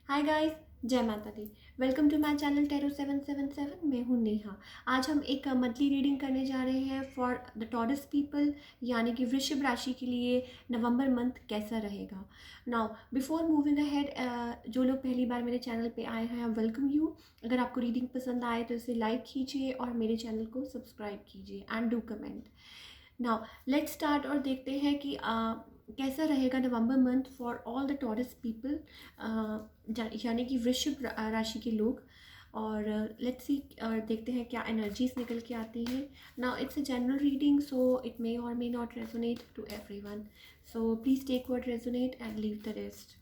हाय guys, जय माता दी। Welcome to my channel tarot 777। मैं हूँ नेहा। आज हम एक मंथली रीडिंग करने जा रहे हैं फॉर द टॉरस पीपल, यानी कि वृषभ राशि के लिए नवंबर मंथ कैसा रहेगा। नाउ बिफोर मूविंग अहेड, जो लोग पहली बार मेरे चैनल पे आए हैं, वेलकम यू। अगर आपको रीडिंग पसंद आए तो इसे लाइक कीजिए और मेरे चैनल को सब्सक्राइब कीजिए and do comment. Now let's start और देखते हैं कि कैसा रहेगा November month for all the Taurus people, यानी कि वृश्चिक राशि के लोग। और लेट्स सी देखते हैं क्या एनर्जीज निकल के आती हैं। Now it's a general reading, so it may और may not resonate to everyone, so please take what resonate and leave the rest.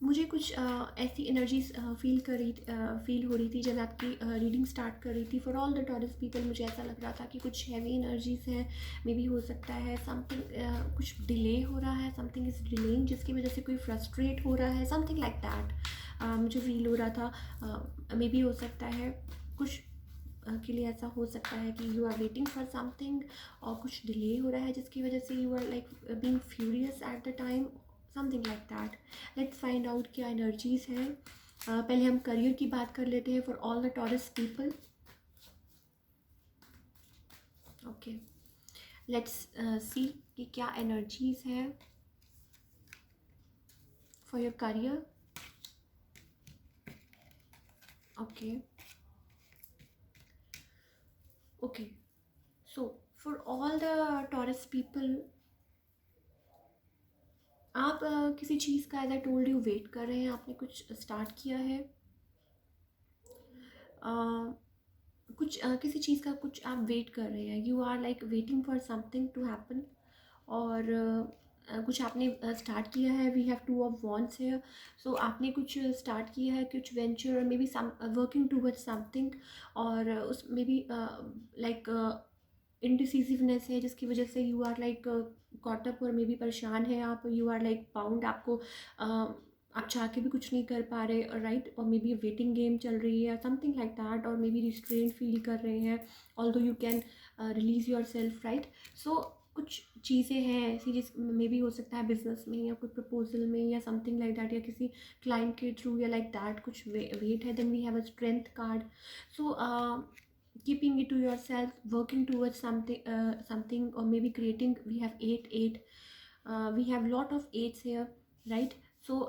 मुझे कुछ ऐसी एनर्जीज फील हो रही थी जब आपकी रीडिंग स्टार्ट कर रही थी। For all the Taurus people मुझे ऐसा लग रहा था कि कुछ हैवी एनर्जीज हैं। मे बी हो सकता है समथिंग कुछ डिले हो रहा है, समथिंग इज़ डिलेइंग जिसकी वजह से कोई फ्रस्ट्रेट हो रहा है, समथिंग लाइक दैट मुझे फील हो रहा था। मे बी हो सकता है कुछ के लिए ऐसा हो सकता है कि you are waiting for something और कुछ डिले हो रहा है जिसकी वजह से you are like being furious at the time, something like that. Let's find out क्या एनर्जीज हैं। पहले हम करियर की बात कर लेते हैं for all the Taurus people. Okay, let's see कि क्या एनर्जीज है for your career. Okay okay, so for all the Taurus people, आप किसी चीज़ का as I told you wait कर रहे हैं, आपने कुछ स्टार्ट किया है। कुछ किसी चीज़ का कुछ आप वेट कर रहे हैं, you are like waiting for something to happen. और कुछ आपने स्टार्ट किया है। We have two of wands है, सो आपने कुछ स्टार्ट किया है, कुछ venture may be some working towards something. और उस मे बी लाइक इनडिसिसिवनेस है जिसकी वजह से you are like caught up और मे बी परेशान है आप, यू आर लाइक बाउंड। आपको आप चाह के भी कुछ नहीं कर पा रहे, राइट। और मे बी वेटिंग गेम चल रही है, समथिंग लाइक दैट। और मे बी रिस्ट्रेन फील कर रहे हैं, although you can release yourself, right. So कुछ चीज़ें हैं ऐसी जिस मे भी हो सकता है बिजनेस में या कोई प्रपोजल में या समथिंग लाइक दैट, या किसी क्लाइंट के थ्रू या लाइक दैट कुछ वेट है। Then we have a strength card, so keeping it to yourself, working towards something, or maybe creating. We have eight, we have lot of eights here, right? So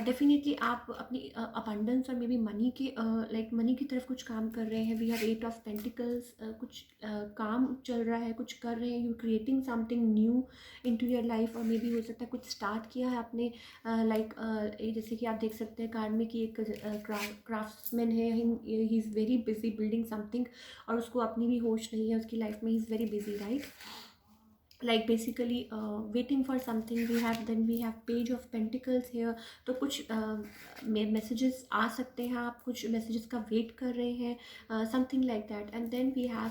definitely आप अपनी abundance और may be money के like money की तरफ कुछ काम कर रहे हैं। We have eight of pentacles, कुछ काम चल रहा है, कुछ कर रहे हैं, you creating something new into your life. और मे बी हो सकता है कुछ स्टार्ट किया है आपने, लाइक जैसे कि आप देख सकते हैं कार्ड में कि एक क्राफ्ट्समैन है, ही is very busy building something, और उसको अपनी भी होश नहीं है उसकी लाइफ में, he is very busy, right. Like basically waiting for something. We have then we have page of pentacles here, तो कुछ मैसेजेस आ सकते हैं, आप कुछ मैसेजेस का वेट कर रहे हैं, something like that. And then we have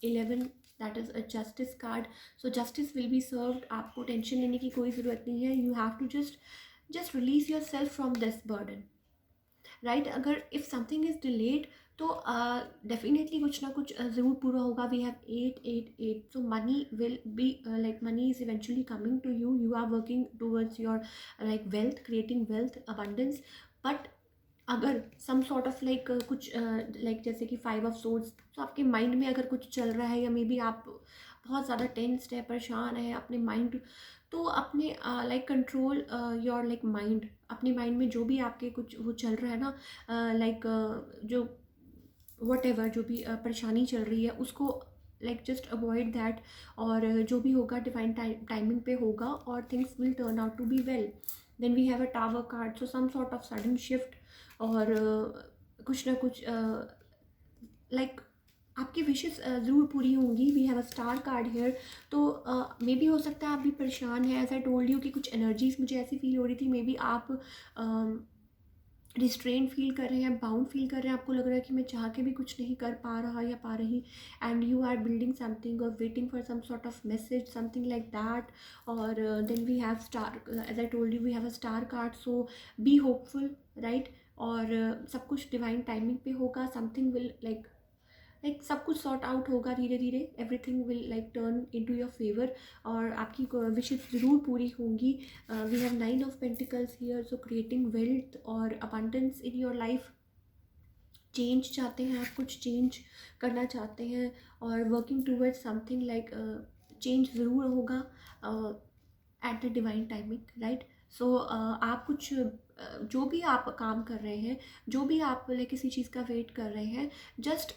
11, that is a justice card. So justice will be served, आपको टेंशन लेने की कोई ज़रूरत नहीं है। You have to just release yourself from this burden, right. अगर इफ़ समथिंग इज़ डिलेड तो definitely कुछ ना कुछ ज़रूर पूरा होगा। We have 8 so money will be like money is eventually coming to you, you are working towards your like wealth, creating wealth abundance. But अगर सम sort of like कुछ like जैसे कि 5 ऑफ सोर्ड्स, तो आपके माइंड में अगर कुछ चल रहा है या मे बी आप बहुत ज़्यादा टेंस्ड है, परेशान है अपने माइंड, तो अपने like control your like mind. अपने माइंड में जो भी आपके कुछ वो चल रहा है ना, लाइक जो वट एवर जो भी परेशानी चल रही है उसको लाइक जस्ट अवॉइड दैट। और जो भी होगा डिवाइन टाइमिंग पे होगा और things will turn out to be well. Then we have a tower card, so some sort of sudden shift, और कुछ ना कुछ लाइक आपकी विशेस ज़रूर पूरी होंगी। We have a star card here, तो मे बी हो सकता है आप भी परेशान हैं, एज आई टोल्ड यू कि कुछ एनर्जीज मुझे ऐसी फील हो रही थी। मे बी आप रिस्ट्रेन फील कर रहे हैं, बाउंड फील कर रहे हैं, आपको लग रहा है कि मैं चाह के भी कुछ नहीं कर पा रहा या पा रही। And you are building something और waiting for some sort of message, something like that. और then we have star, as I told you we have a star card, so be hopeful, right. और सब कुछ divine timing पे होगा. Something will like सब कुछ sort out होगा धीरे धीरे. Everything will like turn into your favour और आपकी विशेष ज़रूर पूरी होंगी. We have 9 of Pentacles here. So creating wealth और abundance in your life. Change चाहते हैं आप, कुछ चेंज करना चाहते हैं और working towards something like change ज़रूर होगा at the divine timing, right. So आप कुछ जो भी आप काम कर रहे हैं, जो भी आप लाइक किसी चीज़ का वेट कर रहे हैं, just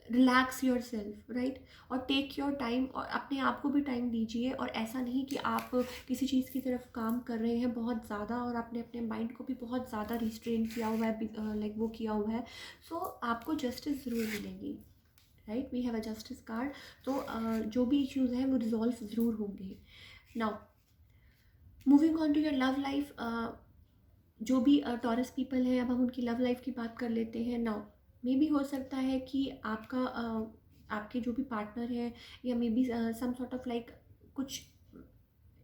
relax your self, right. और टेक योर टाइम और अपने आप को भी टाइम दीजिए. और ऐसा नहीं कि आप किसी चीज़ की तरफ काम कर रहे हैं बहुत ज़्यादा और आपने अपने माइंड को भी बहुत ज़्यादा रिस्ट्रेन किया हुआ है, लाइक वो किया हुआ है. सो आपको जस्टिस ज़रूर मिलेगी, right. We have a justice card. तो जो भी इश्यूज़ हैं वो रिजॉल्व ज़रूर होंगे. Now moving on to your love life. जो भी टॉरस पीपल हैं, अब हम उनकी लव लाइफ की बात कर लेते हैं. नाउ मे भी हो सकता है कि आपका आपके जो भी पार्टनर है या may be some sort of like कुछ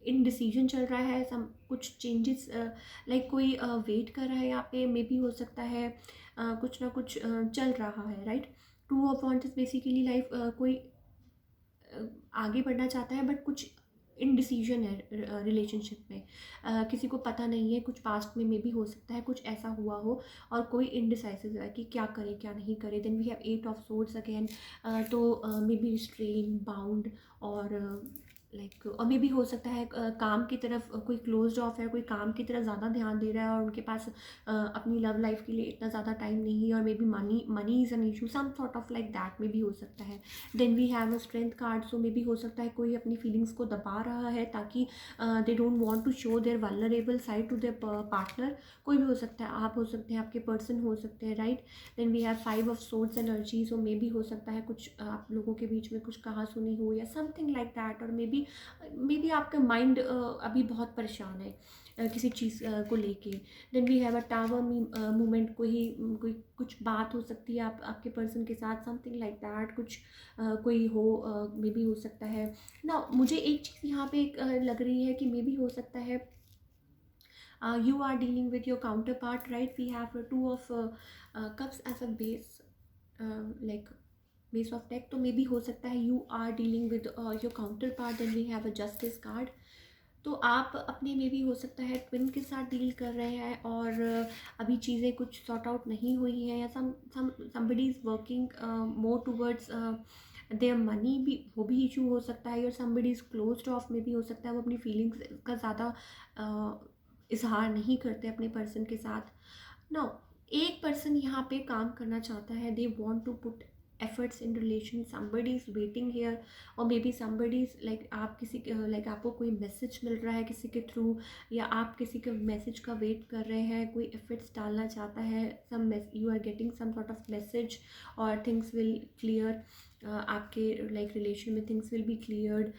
इनडिसीजन चल रहा है, सम कुछ चेंजेस लाइक कोई वेट कर रहा है यहाँ पे. मे भी हो सकता है कुछ ना कुछ चल रहा है, right. 2 of Wands is basically life कोई आगे बढ़ना चाहता है बट कुछ इनडिसीजन है रिलेशनशिप में. किसी को पता नहीं है, कुछ पास्ट में भी हो सकता है कुछ ऐसा हुआ हो और कोई इनडिसाइसिव है कि क्या करे क्या नहीं करे. Then we have 8 of Swords again. तो मे बी रिस्ट्रेन, बाउंड और लाइक और मे भी हो सकता है काम की तरफ कोई क्लोज्ड ऑफ है, कोई काम की तरफ ज़्यादा ध्यान दे रहा है और उनके पास अपनी लव लाइफ के लिए इतना ज़्यादा टाइम नहीं है. और may be money is an issue, some sort of like that में भी हो सकता है. Then we have a strength card. So मे भी हो सकता है कोई अपनी फीलिंग्स को दबा रहा है ताकि they don't want to show their vulnerable side to their partner. कोई भी हो सकता है, आप हो सकते हैं, आपके पर्सन हो सकते हैं, right. Then we have 5 of Swords energy. So मे भी हो सकता है कुछ आप लोगों के बीच में कुछ कहा सुनी हो या समथिंग लाइक दैट. और मे बी आपका माइंड अभी बहुत परेशान है किसी चीज़ को लेके. Then we have a tower movement. कोई कुछ बात हो सकती है आपके पर्सन के साथ, समथिंग लाइक दैट. कुछ कोई हो मे बी हो सकता है ना. मुझे एक चीज़ यहाँ पे एक लग रही है कि मे बी हो सकता है you are dealing with your counterpart, right. We have 2 of Cups as a base, like base of deck. तो मे बी हो सकता है you are dealing with your counterpart. then we have a Justice card. तो आप अपने में भी हो सकता है ट्विन के साथ डील कर रहे हैं और अभी चीज़ें कुछ सॉर्ट आउट नहीं हुई हैं या somebody is working more towards their money. भी वो भी इशू हो सकता है. और somebody इज़ क्लोज्ड ऑफ. में भी हो सकता है वो अपनी फीलिंग्स का ज़्यादा इजहार नहीं करते अपने पर्सन के साथ. नाउ एक पर्सन यहाँ पे काम करना चाहता है. They want to put efforts in relation. somebody is waiting here or maybe somebody is like आप किसी like आपको कोई मैसेज मिल रहा है किसी के थ्रू या आप किसी के मैसेज का वेट कर रहे हैं. कोई एफर्ट्स डालना चाहता है. you are getting some sort of message or things will clear. आपके like relation में things will be cleared.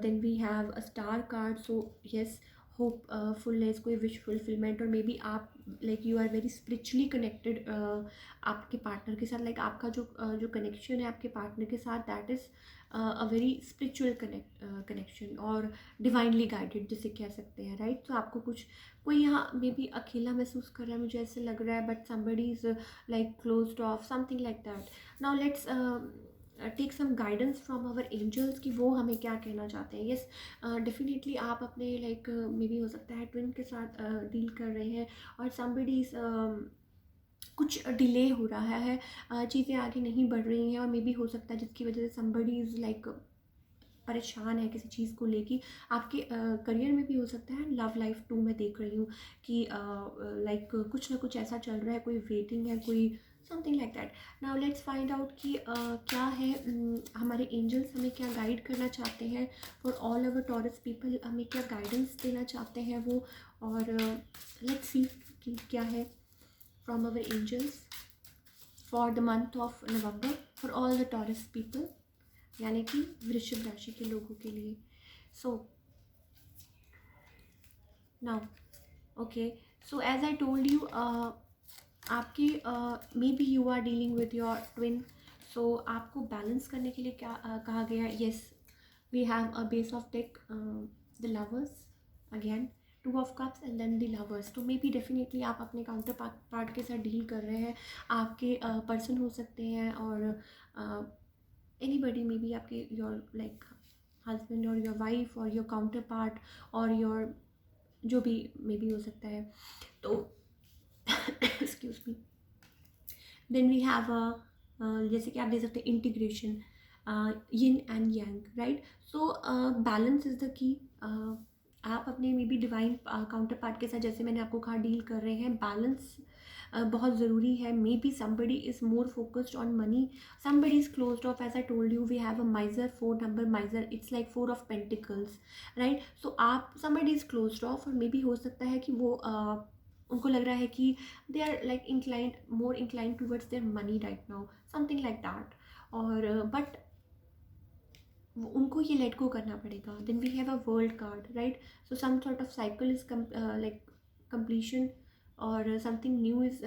then we have a star card. so yes, hopefulness, कोई विश फुलफिलमेंट. और मे बी आप like you are very spiritually connected आपके partner के साथ. Like आपका जो कनेक्शन है आपके पार्टनर के साथ that is a very spiritual connection और डिवाइनली गाइडेड जिसे कह सकते हैं, राइट. तो आपको कुछ कोई यहाँ मे बी अकेला महसूस कर रहा है, मुझे ऐसे लग रहा है. But somebody is like closed off, something like that. Now let's take some guidance from our angels कि वो हमें क्या कहना चाहते हैं. येस, डेफिनेटली आप अपने लाइक मे बी हो सकता है ट्विन के साथ डील कर रहे हैं और समबडी कुछ डिले हो रहा है, चीज़ें आगे नहीं बढ़ रही हैं. और मे बी हो सकता है जिसकी वजह से समबडी इज़ लाइक परेशान है किसी चीज़ को लेके. आपके करियर में भी हो सकता है. लव लाइफ टू मैं देख रही हूँ कि लाइक कुछ ना कुछ ऐसा चल रहा है, कोई वेटिंग है, कोई something like that. Now let's find out कि क्या है हमारे एंजल्स हमें क्या गाइड करना चाहते हैं for all our taurus people. हमें क्या गाइडेंस देना चाहते हैं वो. और लेट्स सी कि क्या है from our angels for the month of November for all the Taurus people, यानी कि वृश्चिक राशि के लोगों के लिए. So now okay, so as I told you आपकी maybe you are dealing with your twin. So आपको बैलेंस करने के लिए क्या कहा गया है. Yes, we have a base of deck the lovers again. Two of cups and then the lovers. तो मे बी डेफिनेटली आप अपने काउंटर पार्ट के साथ डील कर रहे हैं। आपके पर्सन हो सकते हैं और एनीबडी, मे बी आपके योर लाइक हस्बैंड और योर वाइफ और योर काउंटर पार्ट और योर जो भी मे बी हो सकता है। तो excuse me. Then we have a जैसे कि आप देख सकते हैं integration, yin and yang, right. So balance is the key. आप अपने may be divine counterpart के साथ, जैसे मैंने आपको कहा, डील कर रहे हैं। बैलेंस बहुत ज़रूरी है। May be somebody is more focused on money, somebody is closed off. As I told you, we have a miser, 4 number miser, it's like 4 of Pentacles, right? So आप somebody is closed off और मे be हो सकता है कि वो उनको लग रहा है कि they are like inclined, more inclined towards their money right now, something like that. और बट उनको ये लेट गो करना पड़ेगा। Then we have a world card, right. So some sort of cycle is like completion और something new is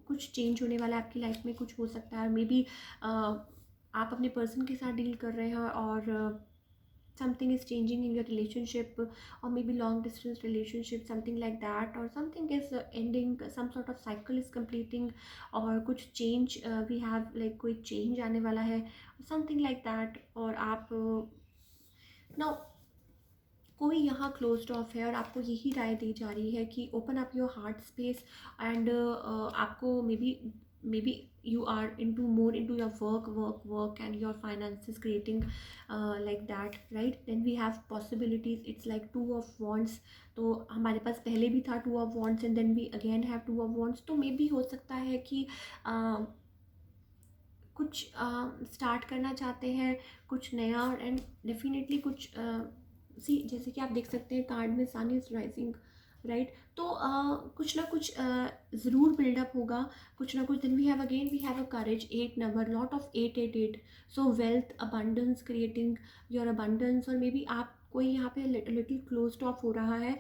कुछ change होने वाला है आपकी लाइफ में, कुछ हो सकता है। मे बी आप अपने पर्सन के साथ डील कर रहे हैं और something is changing in your relationship, or maybe long distance relationship, something like that, or something is ending, some sort of cycle is completing, और कुछ change we have like कोई change आने वाला है, something like that। और आप now कोई यहाँ क्लोज्ड ऑफ है और आपको यही राय दी जा रही है कि open up your heart space and आपको maybe you are into more into your work and your finances creating like that, right? Then we have possibilities, it's like 2 of Wands। तो हमारे पास पहले भी था 2 of Wands and then we again have 2 of Wands। तो may be हो सकता है कि कुछ स्टार्ट करना चाहते हैं, कुछ नया, एंड डेफिनेटली कुछ सी, जैसे कि आप देख सकते हैं कार्ड में सन इज राइजिंग, राइट। तो कुछ ना कुछ ज़रूर बिल्डअप होगा, कुछ ना कुछ। Then we have a courage, 8 number, lot of 888। So wealth, abundance, creating your abundance. और मे बी आप कोई यहाँ पे लिटिल क्लोज्ड ऑफ हो रहा है।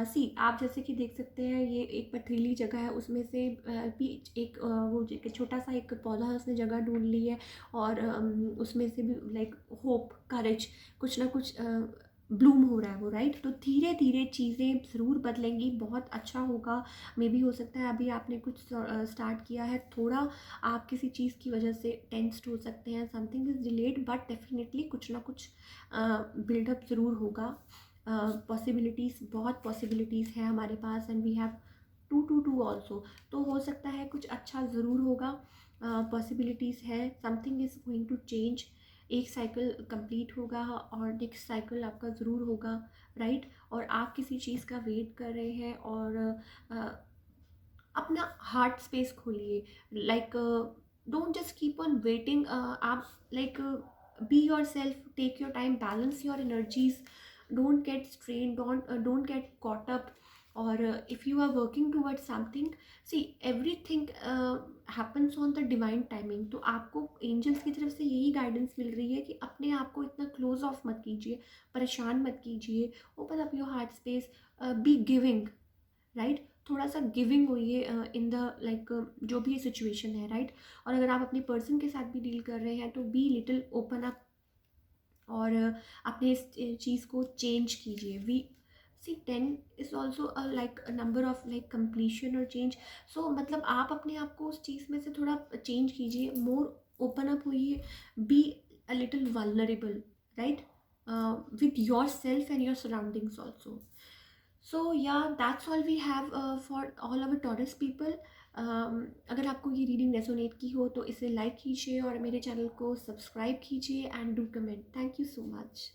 सी आप जैसे कि देख सकते हैं ये एक पथरीली जगह है, उसमें से भी एक वो छोटा सा एक पौधा है, उसने जगह ढूंढ ली है और उसमें से भी लाइक होप, करेज, कुछ ना कुछ ब्लूम हो रहा है वो, राइट। तो धीरे धीरे चीज़ें ज़रूर बदलेंगी, बहुत अच्छा होगा। मे भी हो सकता है अभी आपने कुछ स्टार्ट किया है, थोड़ा आप किसी चीज़ की वजह से टेंस्ड हो सकते हैं, something is delayed, but definitely कुछ ना कुछ बिल्डअप ज़रूर होगा। पॉसिबिलिटीज़, बहुत पॉसिबिलिटीज़ है हमारे पास एंड वी हैव 2 2 2 ऑल्सो। तो हो सकता है कुछ अच्छा ज़रूर होगा, पॉसिबिलिटीज़ है, something is going to change. एक साइकिल कंप्लीट होगा और नेक्स्ट साइकिल आपका ज़रूर होगा, राइट। और आप किसी चीज़ का वेट कर रहे हैं और अपना हार्ट स्पेस खोलिए, like don't just keep on waiting. आप like be yourself, take your time, balance your energies, don't get strain, don't get caught up. और if you are working towards something, see everything happens on the divine timing. तो आपको angels की तरफ से यही guidance मिल रही है कि अपने आप को इतना क्लोज ऑफ मत कीजिए, परेशान मत कीजिए, open up your heart space, be giving, right. थोड़ा सा गिविंग होइए इन द लाइक जो भी सिचुएशन है, राइट। और अगर आप अपने पर्सन के साथ भी डील कर रहे हैं तो बी लिटिल ओपन अप और अपने इस चीज़ को चेंज कीजिए। We see 10 is also like number of like completion और चेंज। सो मतलब आप अपने आप को उस चीज़ में से थोड़ा चेंज कीजिए, मोर ओपन अप होइए, be a little vulnerable, right, with yourself and your surroundings also। So yeah, that's all we have for all our Taurus people। अगर आपको ये रीडिंग रेजोनेट की हो तो इसे लाइक कीजिए और मेरे चैनल को सब्सक्राइब कीजिए and do comment. Thank you so much.